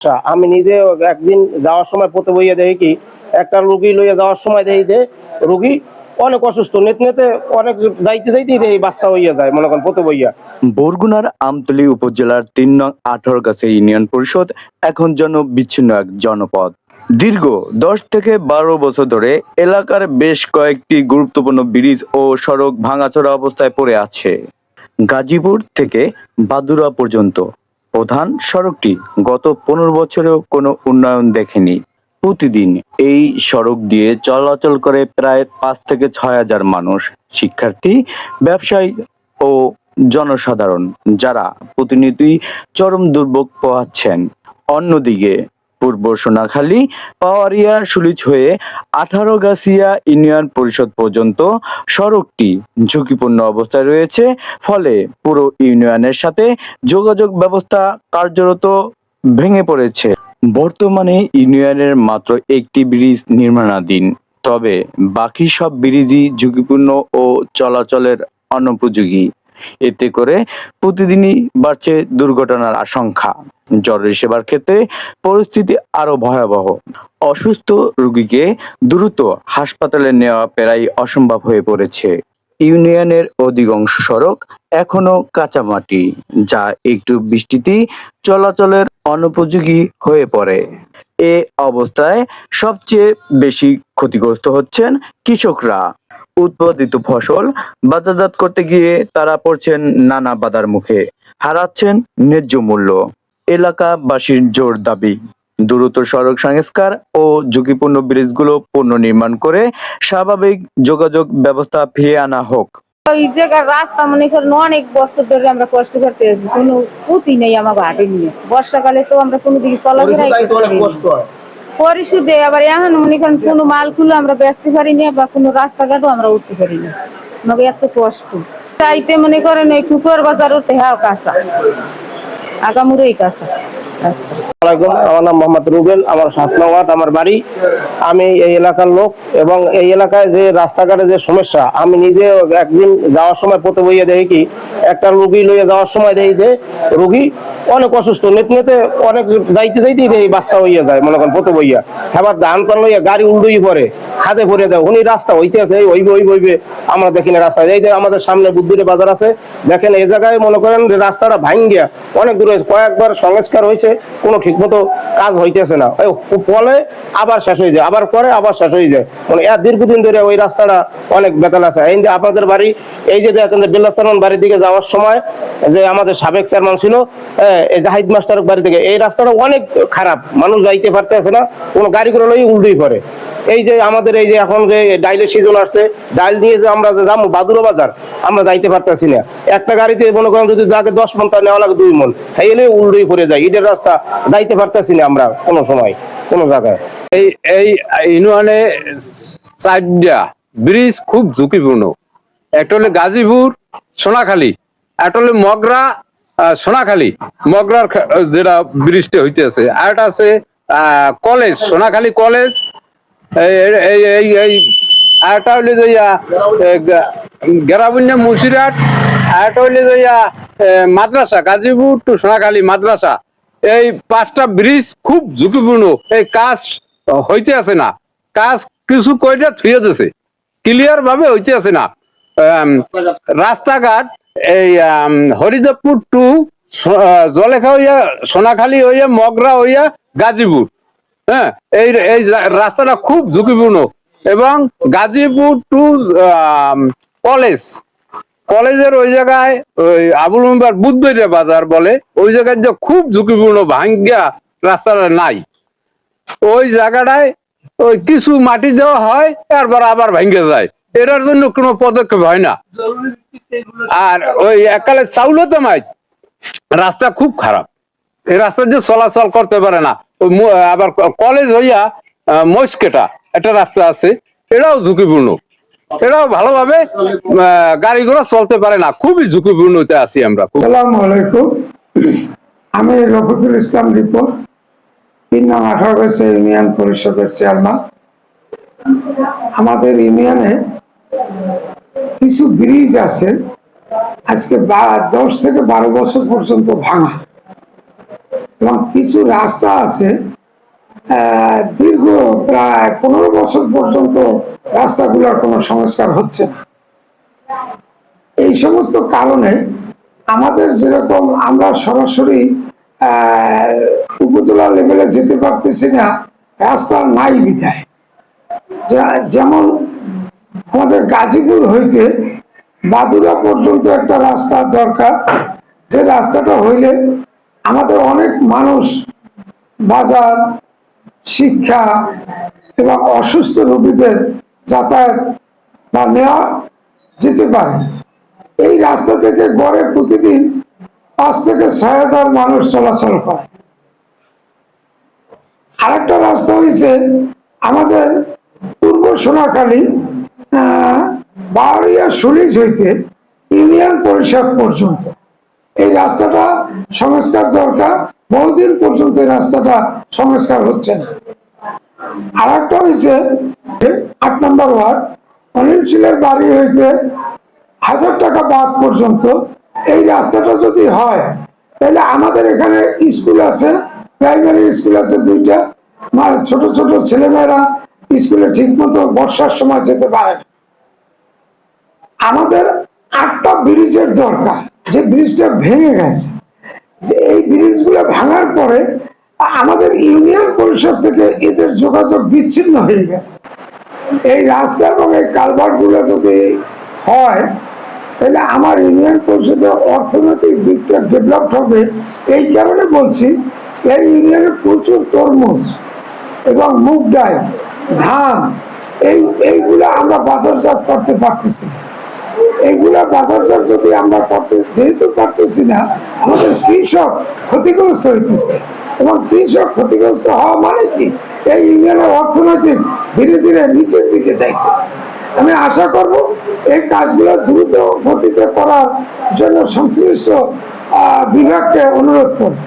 আচ্ছা, আমি নিজে একদিন যাওয়ার সময় পথে বইয়া দেখি কি একটা রুগী লইয়া যাওয়ার সময় দেখি যে রুগী অনেক অসুস্থ, নেতে নেতে অনেক যাইতে যাইতেই দেখি বাচ্চা হইয়া যায়, মনে করেন পথে বইয়া। বরগুনার আমতলী উপজেলার ৩ নং ১৮গাছা ইউনিয়ন পরিষদ এখন জনবিচ্ছিন্ন এক জনপদ। দীর্ঘ ১০ থেকে ১২ বছর ধরে এলাকার বেশ কয়েকটি গুরুত্বপূর্ণ ব্রিজ ও সড়ক ভাঙাচোরা অবস্থায় পড়ে আছে। গাজীপুর থেকে বাদুড়া পর্যন্ত প্রধান সড়কটি গত ১৫ বছরেও কোনো উন্নয়ন দেখেনি। প্রতিদিন এই সড়ক দিয়ে চলাচল করে প্রায় ৫ থেকে ৬ হাজার মানুষ, শিক্ষার্থী, ব্যবসায়ী ও জনসাধারণ, যারা প্রতিনিয়তই চরম দুর্ভোগ পোহাচ্ছেন। অন্যদিকে পূর্ব সোনাখালী, পাওয়ারিয়া, শুলিচ হয়ে ১৮গাছিয়া ইউনিয়ন পরিষদ পর্যন্ত সড়কটি ঝুঁকিপূর্ণ অবস্থায় রয়েছে, ফলে পুরো ইউনিয়নের সাথে যোগাযোগ ব্যবস্থা কার্যত ভেঙে পড়েছে। বর্তমানে ইউনিয়নের মাত্র একটি ব্রিজ নির্মাণাধীন, তবে বাকি সব ব্রিজই ঝুঁকিপূর্ণ ও চলাচলের অনুপযোগী। এতে করে প্রতিদিনই বাড়ছে দুর্ঘটনার আশঙ্কা। জরুরি সেবার ক্ষেত্রে পরিস্থিতি আরো ভয়াবহ। অসুস্থ রোগীকে দ্রুত হাসপাতালে নেওয়া প্রায় অসম্ভব হয়ে পড়েছে। ইউনিয়নের অধিকাংশ সড়ক এখনো কাঁচামাটি, যা একটু বৃষ্টিতেই চলাচলের অনুপযোগী হয়ে পড়ে। এ অবস্থায় সবচেয়ে বেশি ক্ষতিগ্রস্ত হচ্ছেন কৃষকরা। উৎপাদিত ফসল বাজারজাত করতে গিয়ে তারা পড়ছেন নানা বাধার মুখে, হারাচ্ছেন ন্যায্য মূল্য। এলাকাবাসীর জোর দাবি, দ্রুত সড়ক সংস্কার ও ঝুঁকিপূর্ণ ব্রিজগুলো পুনর্নির্মাণ করে স্বাভাবিক যোগাযোগ ব্যবস্থা ফিরিয়ে আনা হোক। ওই জায়গার রাস্তা মনে করেন অনেক বছর ধরে আমরা কষ্ট করতে আছি, কোনো পুঁতি নেই আমার ঘাটে নিয়ে। বর্ষাকালে তো আমরা কোনো দিকে চলাফেরাই করতে পারি। পরিশুদ্ধে আবার এখন মনে করেন কোনো মালগুলো আমরা বেচতে পারি না, বা কোনো রাস্তাঘাটও আমরা উঠতে পারি না, আমাকে এত কষ্ট। চাইতে মনে করেন ওই কুকুর বাজার উঠতে হ্যাঁ কাঁচা, আগামুরেই কাঁচা রাস্তা। আমার নাম মোহাম্মদ রুবেল, আমার ৭ নং ওয়ার্ড আমার বাড়ি। আমি এই এলাকার লোক এবং এই এলাকায় যে রাস্তাঘাটে যে সমস্যা, আমি নিজে একদিন যাওয়ার সময় পথে বইয়া দেখি কি একটা রুগী লইয়া যাওয়ার সময় দেখি যে রুগী অনেক অসুস্থ, নেতে নেতে অনেক যাইতে যাইতেই দেখি বাচ্চা হইয়া যায়, মনে করেন পথে বইয়া। এবার ধান পান লইয়া গাড়ি উল্টুই পরে, খাদে ভরে দেয়, উনি রাস্তা হইতে আছে হইবে আমরা দেখি না রাস্তা। এই যে আমাদের সামনে বুদ্ধুরে বাজার আছে, দেখেন এই জায়গায় মনে করেন রাস্তাটা ভাঙ্গিয়া অনেক দূরে কয়েকবার সংস্কার হয়েছে, কোনো ঠিক মতো কাজ হইতেছে না। ফলে আবার শেষ হয়ে যায়, আবার করে আবার শেষ হয়ে যায়, মানে এর দীর্ঘদিন ধরে ওই রাস্তাটা অনেক বেতাল আছে। এই যে আপনাদের বাড়ি, এই যে দেখেন বিল্লাহ চেয়ারম্যান বাড়ির দিকে যাওয়ার সময় যে আমাদের সাবেক চেয়ারম্যান ছিল এই জাহিদ মাস্টারের বাড়ি থেকে, এই রাস্তাটা অনেক খারাপ, মানুষ যাইতে পারতেছে না, কোনো গাড়ি করে লই উল্টোই করে। এই যে আমাদের এই যে এখন যে ডাইলের সিজন আসছে, ডাইল নিয়ে যে আমরা যে যাবো বাদুড়া বাজার, আমরা যাইতে পারতেছি না। একটা গাড়িতে মনে করেন যদি যাকে 10 মন, তা নেওয়া লাগে 2 মন, হেলে উল্টোই পড়ে যায়। ঈদের রাস্তা যাইতে পারতেছি না আমরা কোনো সময় কোনো জায়গায়। এই ইউনিয়নে 4টা ব্রিজ খুব ঝুঁকিপূর্ণ। একটা হলো গাজীপুর সোনাখালী, একটা হলো মগরা সোনাখালী, মগরার যেটা ব্রিজটা হইতেছে, আর একটা আছে কলেজ, সোনাখালী কলেজ। এই আরেকটা হইলে যে গেরাবুন্যা মুন্সিরহাট, আরেকটা হইলে যে মাদ্রাসা, গাজীপুর টু সোনাখালী মাদ্রাসা। এই 5টা ব্রিজ খুব ঝুঁকিপূর্ণ। এই কাজ হইতে আছে না, কাজ কিছু কয়টা থুয়ে দিছে, ক্লিয়ার ভাবে হইতে আছে না। রাস্তাঘাট এই হরিদেবপুর টু জলেখা হইয়া সোনাখালী হইয়া মগরা হইয়া গাজীপুর, হ্যাঁ, এই রাস্তাটা খুব ঝুঁকিপূর্ণ। এবং গাজীপুর টু কলেজের ওই জায়গায় ওই আবুল মেম্বার বুদ্ধইয়া বাজার বলে, ওই জায়গায় যে খুব ঝুঁকিপূর্ণ, ভাঙ্গা রাস্তাটা নাই। ওই জায়গাটায় ওই কিছু মাটি দেওয়া হয়, তারপর আবার ভেঙে যায়, এটার জন্য কোনো পদক্ষেপ হয় না। আর ওই এককালে চাউলতে মাই রাস্তা খুব খারাপ, এই রাস্তা দিয়ে চলাচল করতে পারে না। আবার কলেজ হইয়া মস্কেটা একটা রাস্তা আছে, এটাও ঝুঁকিপূর্ণ, এটাও ভালোভাবে গাড়ি ঘোড়া চলতে পারে না, খুবই ঝুঁকিপূর্ণতে আছি আমরা। আসসালামু আলাইকুম, আমি রফিকুল ইসলাম রিপোর্ট, 3 নং 18গাছা ইউনিয়ন পরিষদের চেয়ারম্যান। আমাদের ইউনিয়নে কিছু ব্রিজ আছে আজকে 10 থেকে 12 বছর পর্যন্ত ভাঙা। এবং কিছু রাস্তা আছে দীর্ঘ প্রায় 15 বছর পর্যন্ত রাস্তাগুলোর কোনো সংস্কার হচ্ছে না। এই সমস্ত কারণে আমাদের যেরকম আমরা সরাসরি উপজেলা লেভেলে যেতে পারতেছি না, রাস্তা নাই বিধায়। যেমন আমাদের গাজীপুর হইতে বাদুড়া পর্যন্ত একটা রাস্তার দরকার, যে রাস্তাটা হইলে আমাদের অনেক মানুষ বাজার, শিক্ষা এবং অসুস্থ রোগীদের যাতায়াত বা নেওয়া যেতে পারে। এই রাস্তা থেকে গড়ে প্রতিদিন 5 থেকে 6,000 মানুষ চলাচল করে। আরেকটা রাস্তা হয়েছে আমাদের পূর্ব সোনাখালী বাউরিয়া সুলিজ হইতে ইউনিয়ন পরিষদ পর্যন্ত এই রাস্তাটা সংস্কার দরকার। বহুদিন পর্যন্ত এই রাস্তাটা সংস্কার হচ্ছে না। আর একটা হয়েছে 8 নম্বর ওয়ার্ড অনিল শীলের বাড়ি হইতে 1000 টাকা বাদ পর্যন্ত এই রাস্তাটা যদি হয়, তাহলে আমাদের এখানে স্কুল আছে, প্রাইমারি স্কুল আছে 2টা, ছোট ছোট ছেলেমেয়েরা স্কুলে ঠিক মতো বর্ষার সময় যেতে পারে না। আমাদের 8টা ব্রিজের দরকার, যে ব্রিজটা ভেঙে গেছে। যে এই ব্রিজগুলো ভাঙার পরে আমাদের ইউনিয়ন পরিষদ থেকে এদের যোগাযোগ বিচ্ছিন্ন হয়ে গেছে। এই রাস্তা এবং এই কালভার্ট গুলো যদি হয়, তাহলে আমার ইউনিয়ন পরিষদের অর্থনৈতিক দিকটা ডেভেলপ হবে। এই কারণে বলছি, এই ইউনিয়নে প্রচুর তরমুজ এবং মুগ ডাল, ধান, এইগুলা আমরা বাজারজাত করতে পারতেছি। এইগুলা বাজারজাত যদি আমরা করতে যেহেতু পারতেছি না, আমাদের কৃষক ক্ষতিগ্রস্ত হইতেছে। এবং কৃষক ক্ষতিগ্রস্ত হওয়া মানে কি, এই ইউনিয়নের অর্থনৈতিক ধীরে ধীরে নিচের দিকে যাইতেছে। আমি আশা করব এই কাজগুলো দ্রুত গতিতে করার জন্য সংশ্লিষ্ট বিভাগকে অনুরোধ করব।